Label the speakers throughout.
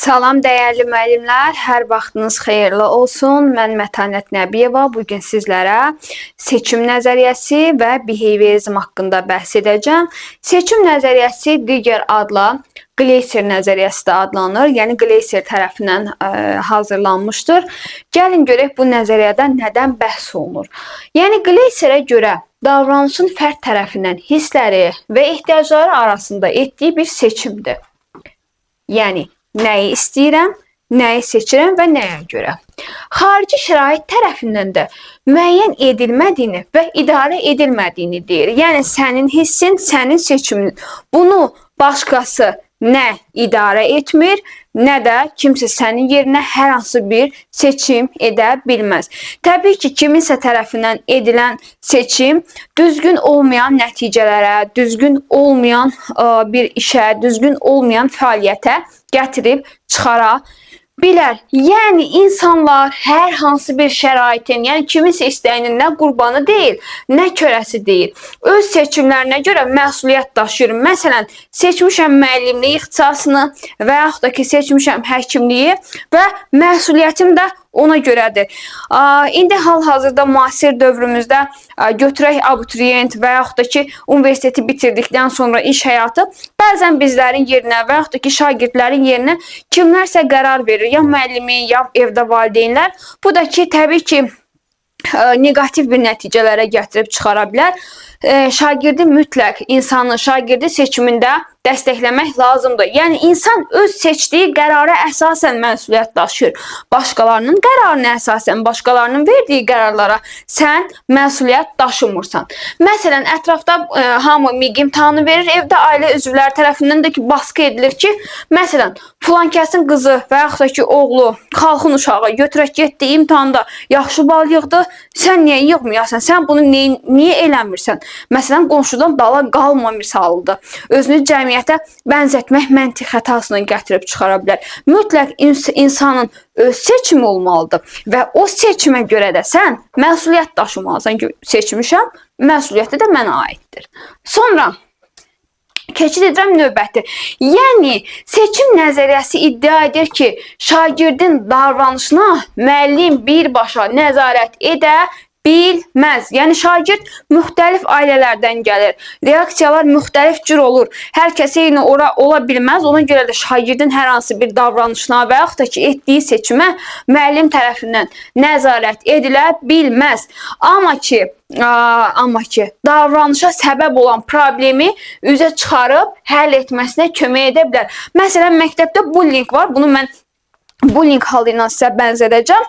Speaker 1: Salam dəyərli müəllimlər, hər vaxtınız xeyirli olsun. Mən Mətanət Nəbiyeva bugün sizlərə seçim nəzəriyyəsi və behaviorizm haqqında bəhs edəcəm. Seçim nəzəriyyəsi digər adla Gleiser nəzəriyyəsi də adlanır, yəni Gleiser tərəfindən hazırlanmışdır. Gəlin görək bu nəzəriyyədən nədən bəhs olunur. Yəni Gleiserə görə davranışın fərd tərəfindən hissləri və ehtiyacları arasında etdiyi bir seçimdir. Yəni nəyi istəyirəm, nəyi seçirəm və nəyə görə. Xarici şərait tərəfindən də müəyyən edilmədiyini və idarə edilmədiyini deyir. Yəni sənin hissin, sənin seçimin. Bunu başqası nə idarə etmir, nə də kimsə sənin yerinə hər hansı bir seçim edə bilməz. Təbii ki, kiminsə tərəfindən edilən seçim düzgün olmayan nəticələrə, düzgün olmayan bir işə, düzgün olmayan fəaliyyətə gətirib çıxara bilər. Yəni insanlar hər hansı bir şəraitin, yəni kiminsə istəyinin nə qurbanı deyil, nə körəsi deyil. Öz seçimlərinə görə məsuliyyət daşıyır. Məsələn, seçmişəm müəllimliyi ixtisasını və yaxud da ki, seçmişəm həkimliyi və məsuliyyətim də ona görədir. İndi hal-hazırda müasir dövrümüzdə götürək abituriyent və yaxud da ki, universiteti bitirdikdən sonra iş həyatı bəzən bizlərin yerinə və yaxud da ki, şagirdlərin yerinə kimlərsə qərar verir. Ya müəllimi, ya evdə valideynlər. Bu da ki, təbii ki, negativ bir nəticələrə gətirib çıxara bilər. Şagirdi mütləq insanın şagirdi seçimində dəstəkləmək lazımdır. Yəni insan öz seçdiyi qərara əsasən məsuliyyət daşıyır. Başqalarının qərarına əsasən, başqalarının verdiyi qərarlara sən məsuliyyət daşımırsan. Məsələn, ətrafda hamı MİQ imtahanı verir, evdə ailə üzvləri tərəfindən də ki, baskı edilir ki, məsələn, filan kəsin qızı və yaxud da ki, oğlu, xalqın uşağı götürək getdi imtahanda yaxşı bal yığdı, sən niyə yığmayasan? Sən bunu niyə eləmirsən? Məsələn, qonşudan bala qalma misalıdır. Özünü cəmiyyətə bənzətmək məntiq xətasına gətirib çıxara bilər. Mütləq insanın öz seçimi olmalıdır və o seçimə görə də sən məsuliyyət daşımalısan ki, seçmişəm, məsuliyyəti də mənə aiddir. Sonra keçid edirəm növbəti. Yəni, seçim nəzəriyyəsi iddia edir ki, şagirdin davranışına müəllim birbaşa nəzarət edə bilməz. Yəni, şagird müxtəlif ailələrdən gəlir. Reaksiyalar müxtəlif cür olur. Hər kəs eyni ola bilməz. Ona görə də şagirdin hər hansı bir davranışına və yaxud da ki, etdiyi seçimə müəllim tərəfindən nəzarət edilə bilməz. Amma ki, davranışa səbəb olan problemi üzə çıxarıb həll etməsinə kömək edə bilər. Məsələn, məktəbdə bullying var. Bunu mən bullying halı ilə sizə bənzədəcəm.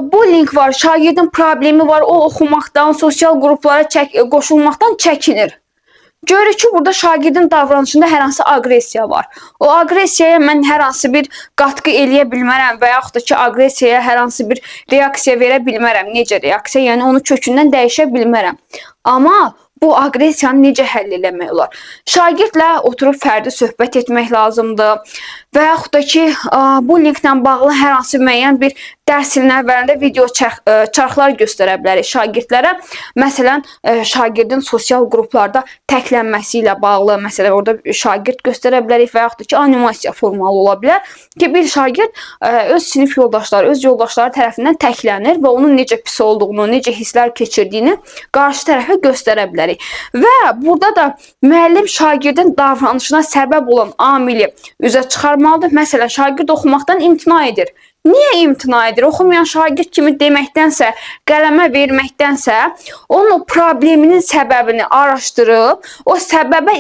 Speaker 1: Bullying var, şagirdin problemi var, o oxumaqdan, sosial qruplara qoşulmaqdan çəkinir. Görür ki, burada şagirdin davranışında hər hansı agresiya var. O agresiyaya mən hər hansı bir qatqı eləyə bilmərəm və yaxud da ki, agresiyaya hər hansı bir reaksiya verə bilmərəm. Necə reaksiya? Yəni, onu kökündən dəyişə bilmərəm. Amma bu agresiyanı necə həll eləmək olar? Şagirdlə oturub fərdi söhbət etmək lazımdır və yaxud da ki, bullyinglə bağlı hər hansı müəyyən bir dərs ilin əvvəlində video çarxlar göstərə bilərik şagirdlərə. Məsələn, şagirdin sosial qruplarda təklənməsi ilə bağlı, məsələn, orada şagird göstərə bilərik və yaxud da ki, animasiya formalı ola bilər ki, bir şagird öz sinif yoldaşları, öz yoldaşları tərəfindən təklənir və onun necə pis olduğunu, necə hisslər keçirdiyini qarşı tərəfə göstərə bilərik. Və burada da müəllim şagirdin davranışına səbəb olan amili üzə çıxarmalıdır. Məsələn, şagird oxumaqdan imtina edir. Niyə imtina edir? Oxumayan şagird kimi deməkdənsə, qələmə verməkdənsə, onun o probleminin səbəbini araşdırıb, o səbəbə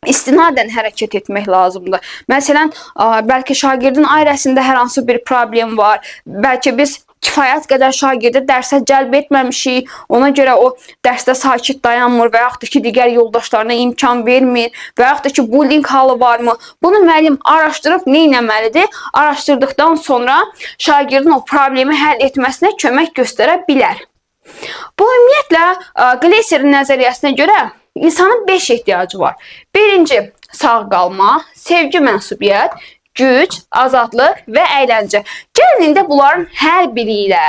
Speaker 1: istinadən hərəkət etmək lazımdır. Məsələn, bəlkə şagirdin ailəsində hər hansı bir problem var, bəlkə biz kifayət qədər şagirdi dərsə cəlb etməmişik, ona görə o dərsdə sakit dayanmır və yaxud da ki, digər yoldaşlarına imkan vermir və yaxud da ki, bullying halı varmı? Bunu müəllim araşdırıb nə etməlidir? Araşdırdıqdan sonra şagirdin o problemi həll etməsinə kömək göstərə bilər. Bu, ümumiyyətlə, Gleiserin nəzəriyyəsinə görə insanın 5 ehtiyacı var. Birinci, sağ qalma, sevgi, mənsubiyyət, güc, azadlıq və əyləncə. Gəlin indi bunların hər biri ilə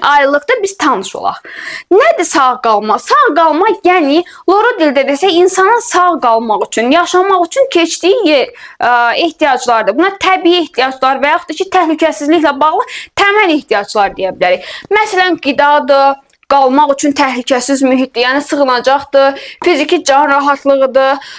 Speaker 1: ayrılıqda biz tanış olaq. Nədir sağ qalma? Sağ qalma, yəni loro dildə desək, insanın sağ qalmaq üçün, yaşamaq üçün keçdiyi ehtiyaclardır. Buna təbii ehtiyaclar və yaxud da ki, təhlükəsizliklə bağlı təməl ehtiyaclar deyə bilərik. Məsələn, qidadır, qalmaq üçün təhlükəsiz mühitdir, yəni sığınacaqdır, fiziki can rahatlığıdır,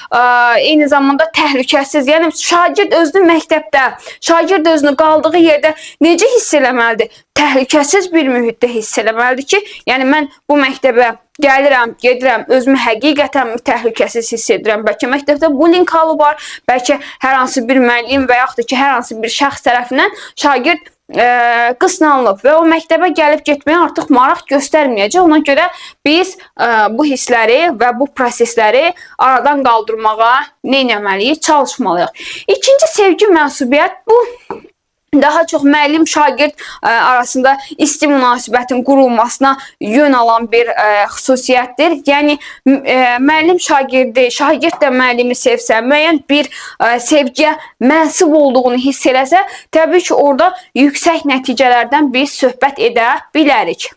Speaker 1: eyni zamanda təhlükəsiz, yəni şagird özünü məktəbdə, şagird özünü qaldığı yerdə necə hiss eləməlidir? Təhlükəsiz bir mühitdə hiss eləməlidir ki, yəni mən bu məktəbə gəlirəm, gedirəm, özümü həqiqətən təhlükəsiz hiss edirəm. Bəlkə məktəbdə bullying halı var, bəlkə hər hansı bir müəllim və yaxud da ki, hər hansı bir şəxs tərəfindən şagird qısnanılıb və o məktəbə gəlib getməyə artıq maraq göstərməyəcək. Ona görə biz bu hissləri və bu prosesləri aradan qaldırmağa nə etməliyik? Çalışmalıyıq. İkinci, sevgi, məsuliyyət. Bu daha çox müəllim-şagird arasında isti münasibətin qurulmasına yön alan bir xüsusiyyətdir. Yəni, müəllim şagirdi, şagird də müəllimi sevsə, müəyyən bir sevgiyə mənsub olduğunu hiss eləsə, təbii ki, orada yüksək nəticələrdən biz söhbət edə bilərik.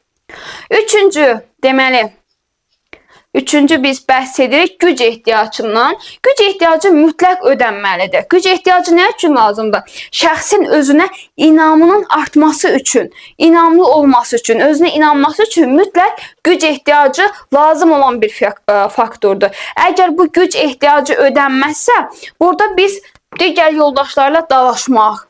Speaker 1: Üçüncü biz bəhs edirik güc ehtiyacından. Güc ehtiyacı mütləq ödənməlidir. Güc ehtiyacı nə üçün lazımdır? Şəxsin özünə inamının artması üçün, inamlı olması üçün, özünə inanması üçün mütləq güc ehtiyacı lazım olan bir faktordur. Əgər bu güc ehtiyacı ödənməzsə, burada biz digər yoldaşlarla dalaşmaq,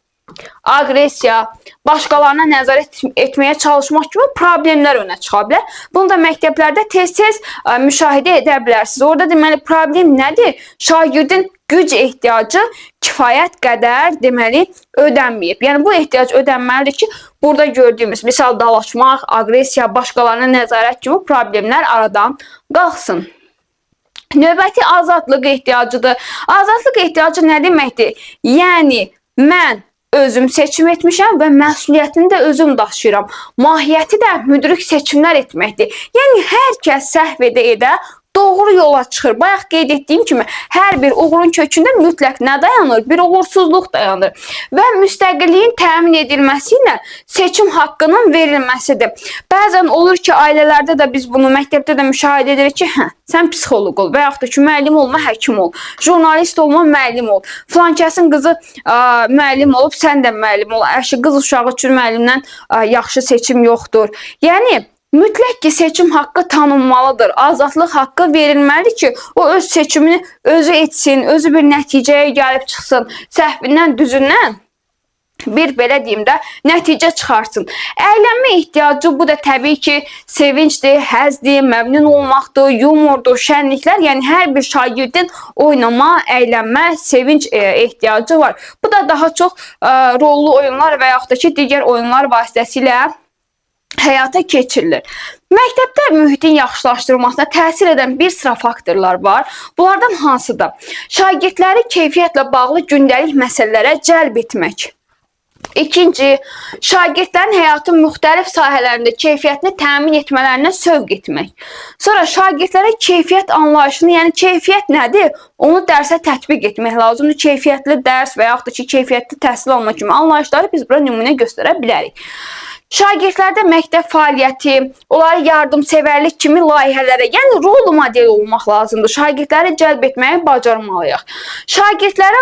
Speaker 1: agresiya, başqalarına nəzarət etməyə çalışmaq kimi problemlər önə çıxa bilər. Bunu da məktəblərdə tez-tez müşahidə edə bilərsiniz. Orada deməli problem nədir? Şagirdin güc ehtiyacı kifayət qədər deməli ödənməyib. Yəni bu ehtiyac ödənməlidir ki, burada gördüyümüz misal dalaşmaq, agresiya, başqalarına nəzarət kimi problemlər aradan qalxsın. Növbəti azadlıq ehtiyacıdır. Azadlıq ehtiyacı nə deməkdir? Yəni mən özüm seçim etmişəm və məsuliyyətini də özüm daşıyıram. Mahiyyəti də müdrik seçimlər etməkdir. Yəni, hər kəs səhv edə doğru yola çıxır. Bayaq qeyd etdiyim kimi, hər bir uğurun kökündə mütləq nə dayanır? Bir uğursuzluq dayanır. Və müstəqilliyin təmin edilməsi ilə seçim haqqının verilməsidir. Bəzən olur ki, ailələrdə də biz bunu məktəbdə də müşahidə edirik ki, sən psixoloq ol və yaxud da ki, müəllim olma, həkim ol, jurnalist olma, müəllim ol, filankəsin qızı müəllim olub, sən də müəllim ol, qız uşağı üçün müəllimdən yaxşı seçim yoxdur. Yəni, mütləq ki, seçim haqqı tanınmalıdır, azadlıq haqqı verilməlidir ki, o öz seçimini özü etsin, özü bir nəticəyə gəlib çıxsın, səhvindən, düzündən bir belə deyim də nəticə çıxarsın. Əylənmə ehtiyacı bu da təbii ki, sevincdir, həzdir, məmnun olmaqdır, yumordur, şənliklər. Yəni hər bir şagirdin oynama, əylənmə, sevinç ehtiyacı var. Bu da daha çox rollu oyunlar və yaxud da ki, digər oyunlar vasitəsilə həyata keçirilir. Məktəbdə mühitin yaxşılaşdırılmasına təsir edən bir sıra faktorlar var. Bunlardan hansıdır? Şagirdləri keyfiyyətlə bağlı gündəlik məsələlərə cəlb etmək. İkinci, şagirdlərin həyatın müxtəlif sahələrində keyfiyyətini təmin etmələrinə sövq etmək. Sonra şagirdlərə keyfiyyət anlayışını, yəni keyfiyyət nədir? Onu dərsə tətbiq etmək lazımdır. Keyfiyyətli dərs və yaxud da ki, keyfiyyətli təhsil alma kimi anlayışları biz bura nümunə göstərə bilərik. Şagirdlərdə məktəb fəaliyyəti, onları yardımsevərlik kimi layihələrə, yəni rol model olmaq lazımdır. Şagirdləri cəlb etməyi bacarmalıyıq. Şagirdlərə,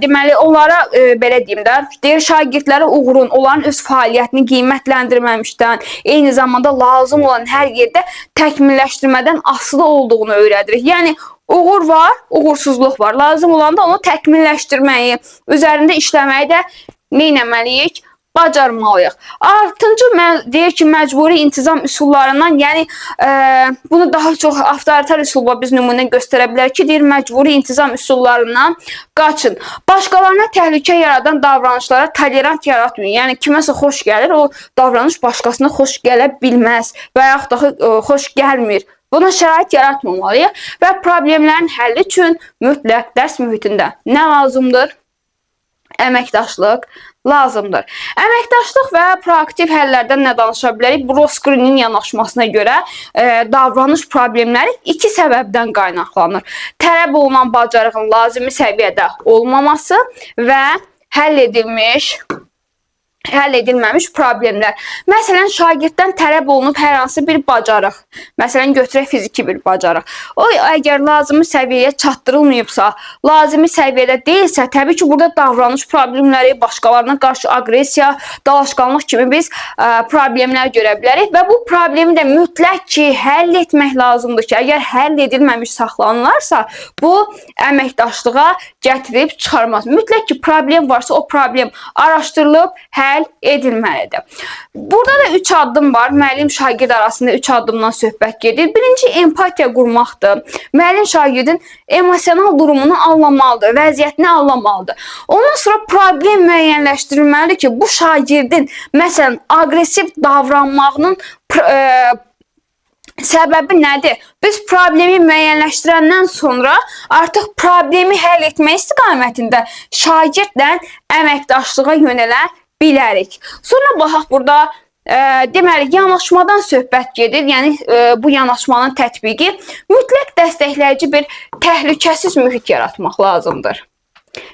Speaker 1: deməli, onlara, belə deyim də, deyir şagirdlərə uğurun, onların öz fəaliyyətini qiymətləndirməmişdən, eyni zamanda lazım olan hər yerdə təkmilləşdirmədən asılı olduğunu öyrədirik. Yəni, uğur var, uğursuzluq var. Lazım olanda onu təkmilləşdirməyi, üzərində işləməyi də nə etməliyik? Bacarmalıyıq. Altıncı deyir ki, məcburi intizam üsullarından, yəni bunu daha çox avtoritar üsulla biz nümunə göstərə bilərik ki, deyir məcburi intizam üsullarından qaçın. Başqalarına təhlükə yaradan davranışlara tolerant yaratmayın. Yəni kiməsə xoş gəlir, o davranış başqasına xoş gələ bilməz və yaxud da xoş gəlmir. Buna şərait yaratmamalıyıq və problemlərin həlli üçün mütləq dərs mühitində nə lazımdır? Əməkdaşlıq lazımdır. Əməkdaşlıq və proaktiv həllərdən nə danışa bilərik? Bu Rosqrinin yanaşmasına görə davranış problemləri iki səbəbdən qaynaqlanır. Tələb olunan bacarığın lazımi səviyyədə olmaması və həll edilmiş həll edilməmiş problemlər. Məsələn, şagirddən tələb olunub hər hansı bir bacarıq. Məsələn, götürək fiziki bir bacarıq. O, əgər lazımi səviyyəyə çatdırılmayıbsa, lazımi səviyyədə deyilsə, təbii ki, burada davranış problemləri, başqalarına qarşı aqressiya, dalaşqanlıq kimi biz problemlər görə bilərik və bu problemi də mütləq ki, həll etmək lazımdır ki, əgər həll edilməmiş saxlanılarsa, bu əməkdaşlığa gətirib çıxarmaz. Mütləq ki, problem varsa, o problem araşdırılıb, həll edilməlidir. Burada da 3 addım var. Müəllim şagird arasında 3 addımdan söhbət gedir. Birinci empatiya qurmaqdır. Müəllim şagirdin emosional durumunu anlamalıdır, vəziyyətini anlamalıdır. Ondan sonra problem müəyyənləşdirilməlidir ki, bu şagirdin məsələn aqressiv davranmağının səbəbi nədir? Biz problemi müəyyənləşdirəndən sonra artıq problemi həll etmək istiqamətində şagirdlə əməkdaşlığa yönələ bilərik. Sonra baxaq burada deməli yanaşmadan söhbət gedir. Yəni bu yanaşmanın tətbiqi mütləq dəstəkləyici bir təhlükəsiz mühit yaratmaq lazımdır.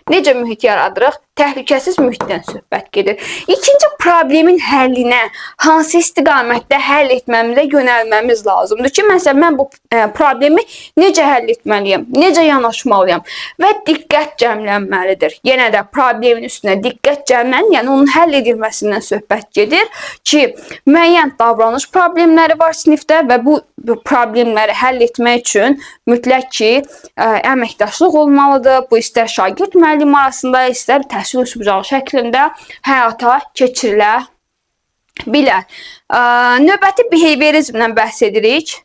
Speaker 1: Necə mühit yaradırıq? Təhlükəsiz mühitdən söhbət gedir. İkinci problemin həllinə hansı istiqamətdə həll etməmizə yönəlməmiz lazımdır ki, məsələn, mən bu problemi necə həll etməliyəm, necə yanaşmalıyam və diqqət cəmlənməlidir. Yenə də problemin üstünə diqqət cəmlənir, yəni onun həll edilməsindən söhbət gedir ki, müəyyən davranış problemləri var sinifdə və bu problemləri həll etmək üçün mütləq ki, əməkdaşlıq olmalıdır. Bu istər şagird müəllim arasında, istər təhsil üslubu şəklində həyata keçirilə bilər. Növbəti behaviorizmdən bəhs edirik.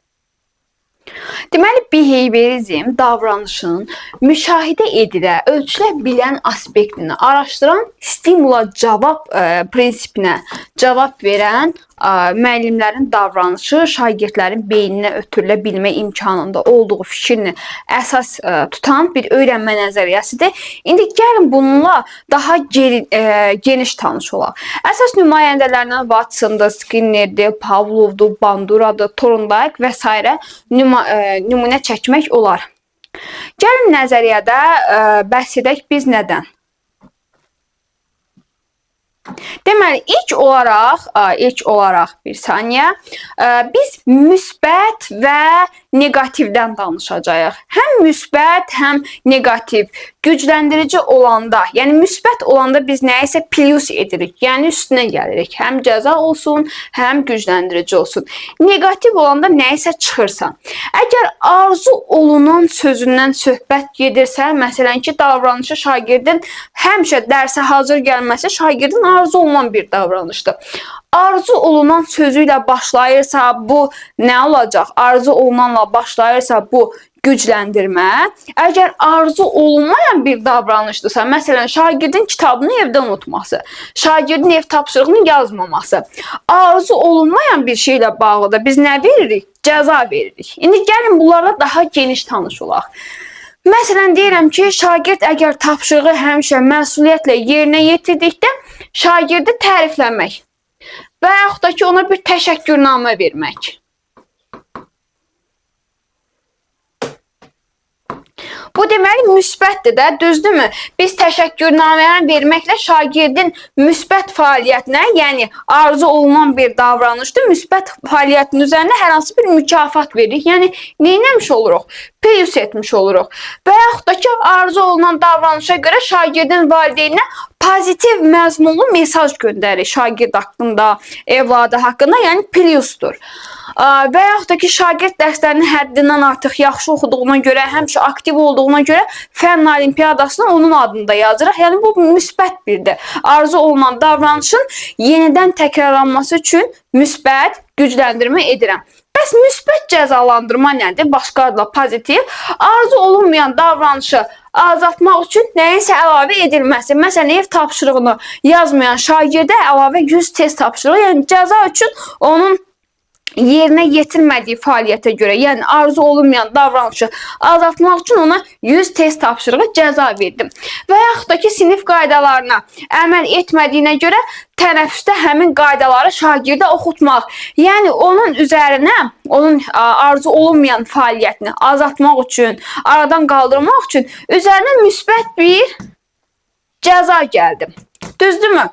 Speaker 1: Deməli, behaviorizm davranışın müşahidə edilə, ölçülə bilən aspektini araşdıran, stimula cavab prinsipinə cavab verən müəllimlərin davranışı şagirdlərin beyninə ötürülə bilmə imkanında olduğu fikrini əsas tutan bir öyrənmə nəzəriyyəsidir. İndi gəlin bununla daha geniş tanış olaq. Əsas nümayəndələrindən Watson'dır, Skinner'dir, Pavlov'dur, Bandura'dır, Thorndike və s. nümunə çəkmək olar. Gəlin nəzəriyyədə bəhs edək biz nədən? Deməli, ilk olaraq bir saniyə, biz müsbət və negativdən danışacağıq. Həm müsbət, həm negativ, gücləndirici olanda, yəni müsbət olanda biz nəyisə plus edirik, yəni üstünə gəlirik. Həm cəza olsun, həm gücləndirici olsun. Negativ olanda nəyisə çıxırsan. Əgər arzu olunan sözündən söhbət gedirsə, məsələn ki, davranışı şagirdin həmişə dərsə hazır gəlməsi şagirdin arzu olunan bir davranışdır. Arzu olunan sözü ilə başlayırsa bu nə olacaq? Arzu olunanla başlayırsa bu gücləndirmə. Əgər arzu olunmayan bir davranışdırsa, məsələn, şagirdin kitabını evdə unutması, şagirdin ev tapşırığını yazmaması, arzu olunmayan bir şeylə bağlıdır. Biz nə veririk? Cəza veririk. İndi gəlin bunlarla daha geniş tanış olaq. Məsələn, deyirəm ki, şagird əgər tapşırığı həmişə məsuliyyətlə yerinə yetirdikdə şagirdi tərifləmək və yaxud da ki, ona bir təşəkkürnamə vermək. Bu deməli müsbətdir də, düzdürmü? Biz təşəkkürnaməni verməklə şagirdin müsbət fəaliyyətinə, yəni arzu olunan bir davranışdır, müsbət fəaliyyətin üzərində hər hansı bir mükafat veririk. Yəni neyləmiş oluruq? Plus etmiş oluruq. Və yaxud da ki, arzu olunan davranışa görə şagirdin valideyninə pozitiv məzmunlu mesaj göndərir şagird haqqında, evladı haqqında, yəni plusdur. Və yaxud da ki, şagird dərslərini həddindən artıq yaxşı oxuduğuna görə, həmişə aktiv olduğuna görə fənn olimpiyadasına onun adında yazırıq. Yəni bu müsbət birdir. Arzu olunan davranışın yenidən təkrarlanması üçün müsbət gücləndirmə edirəm. Bəs müsbət cəzalandırma nədir? Başqa adla pozitiv. Arzu olunmayan davranışı azaltmaq üçün nəyinsə əlavə edilməsi. Məsələn, ev tapşırığını yazmayan şagirdə əlavə 100 test tapşırığı, yəni cəza üçün onun yerinə yetirmədiyi fəaliyyətə görə, yəni arzu olunmayan davranışı azaltmaq üçün ona 100 test tapşırığı cəza verdim. Və yaxud da ki, sinif qaydalarına əməl etmədiyinə görə tənəffüsdə həmin qaydaları şagirdə oxutmaq. Yəni onun üzərinə, onun arzu olunmayan fəaliyyətini azaltmaq üçün, aradan qaldırmaq üçün üzərinə müsbət bir cəza gəldi. Düzdürmü?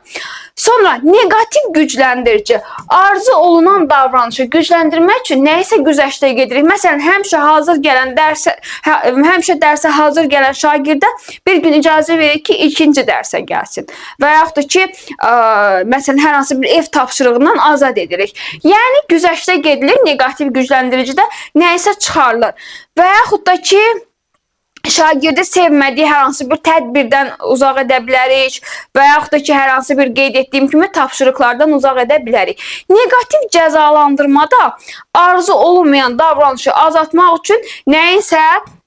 Speaker 1: Sonra negativ gücləndirici arzu olunan davranışı gücləndirmək üçün nəyisə güzəştə gedirik. Məsələn, həmişə dərsə hazır gələn şagirdə bir gün icazə verir ki, ikinci dərsə gəlsin. Və yaxud da ki, məsələn, hər hansı bir ev tapşırığından azad edirik. Yəni güzəştə gedilir, negativ gücləndiricidə nəyisə çıxarılır. Və yaxud da ki, şagirdi sevmədiyi hər hansı bir tədbirdən uzaq edə bilərik və yaxud da ki, hər hansı bir qeyd etdiyim kimi tapşırıqlardan uzaq edə bilərik. Negativ cəzalandırmada arzu olunmayan davranışı azaltmaq üçün nəyinsə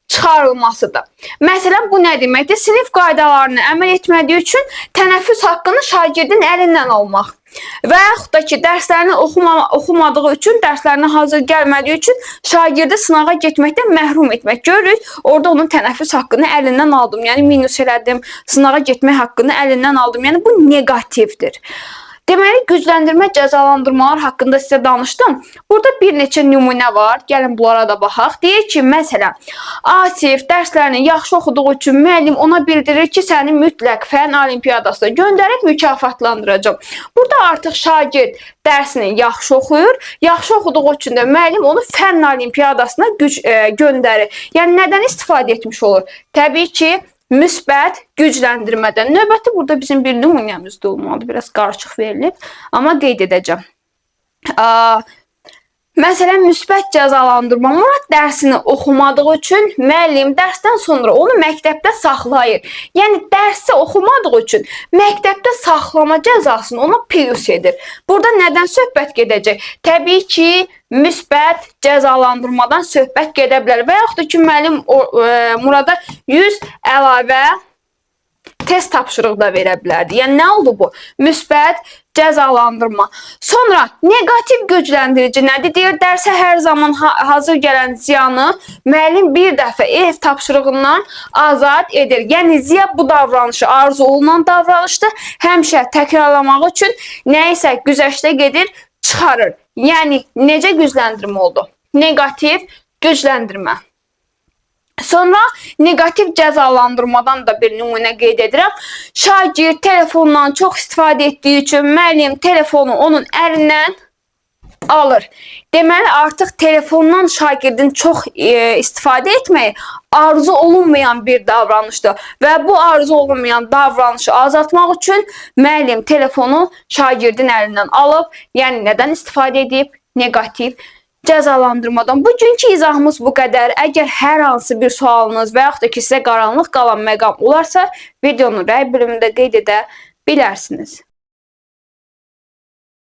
Speaker 1: çıxarılmasıdır. Məsələn, bu nə deməkdir? Sinif qaydalarına əməl etmədiyi üçün tənəffüs haqqını şagirdin əlindən almaq. Və yaxud da ki, dərslərini oxumadığı üçün, dərslərinə hazır gəlmədiyi üçün şagirdi sınağa getməkdən məhrum etmək. Görürük, orada onun tənəffüs haqqını əlindən aldım. Yəni, minus elədim, sınağa getmək haqqını əlindən aldım. Yəni, bu negativdir. Deməli, gücləndirmə cəzalandırmalar haqqında sizə danışdım. Burada bir neçə nümunə var. Gəlin bunlara da baxaq. Deyək ki, məsələn, Asif dərslərini yaxşı oxuduğu üçün müəllim ona bildirir ki, səni mütləq fənn olimpiyadasına göndərib mükafatlandıracaq. Burada artıq şagird dərsini yaxşı oxuyur. Yaxşı oxuduğu üçün də müəllim onu fənn olimpiyadasına göndərir. Yəni, nədən istifadə etmiş olur? Təbii ki, müsbət gücləndirmədən. Növbəti burada bizim bir nümunəmizdə olmalıdır. Biraz qarışıq verilib. Amma qeyd edəcəm. Məsələn, müsbət cəzalandırma. Murad dərsini oxumadığı üçün müəllim dərsdən sonra onu məktəbdə saxlayır. Yəni, dərsi oxumadığı üçün məktəbdə saxlama cəzasını ona plus edir. Burada nədən söhbət gedəcək? Təbii ki, müsbət cəzalandırmadan söhbət gedə bilər. Və yaxud da ki, müəllim Murada 100 əlavə test tapşırığı da verə bilərdi. Yəni, nə oldu bu? Müsbət cəzalandırma. Sonra negativ gücləndirici nədir? Deyir, dərsə hər zaman hazır gələn ziyanı müəllim bir dəfə ev tapşırığından azad edir. Yəni, ziya bu davranışı arzu olunan davranışdır. Həmişə təkrarlamaq üçün nəyisə güzəştə gedir, çıxarır. Yəni, necə gücləndirmə oldu? Negativ gücləndirmə. Sonra negativ cəzalandırmadan da bir nümunə qeyd edirəm. Şagird telefondan çox istifadə etdiyi üçün müəllim telefonu onun əlindən alır. Deməli, artıq telefondan şagirdin çox istifadə etməyi arzu olunmayan bir davranışdır. Və bu arzu olunmayan davranışı azaltmaq üçün müəllim telefonu şagirdin əlindən alıb, yəni nədən istifadə edib? Negativ cəzalandırmadan. Bugünkü izahımız bu qədər. Əgər hər hansı bir sualınız və yaxud da ki, sizə qaranlıq qalan məqam olarsa, videonun rəy bölümündə qeyd edə bilərsiniz.